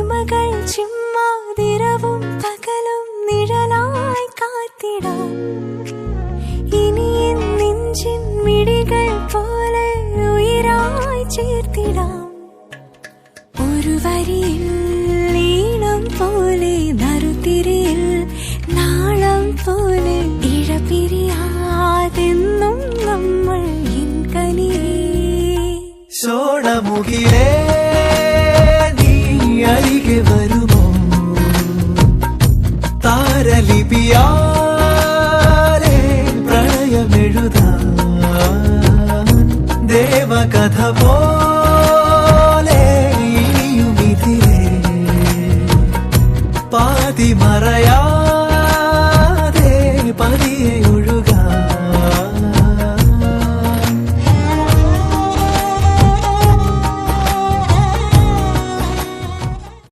ഓർമ്മകൾ ചിമ്മാതിരവും പകലും നിഴലായി കാത്തിടാം. ഇനി നെഞ്ചിൻ മിഴികൾ പോലെ ഉയരായി ചേർത്തിടാം. ഒരു വരിയിൽ ഈണം പോലെ നറുതിരിയിൽ നാളം പോലെ ഇഴപിരിയാതെന്നും നമ്മൾ കനിയേ. സോണമുകിലേ നീ അരികെ വരുമോ? താരലിപിയാലേ പ്രണയമെഴുതാൻ ദേവകഥ പോലെ ഇനിയുമിതിരെ പാതിമറ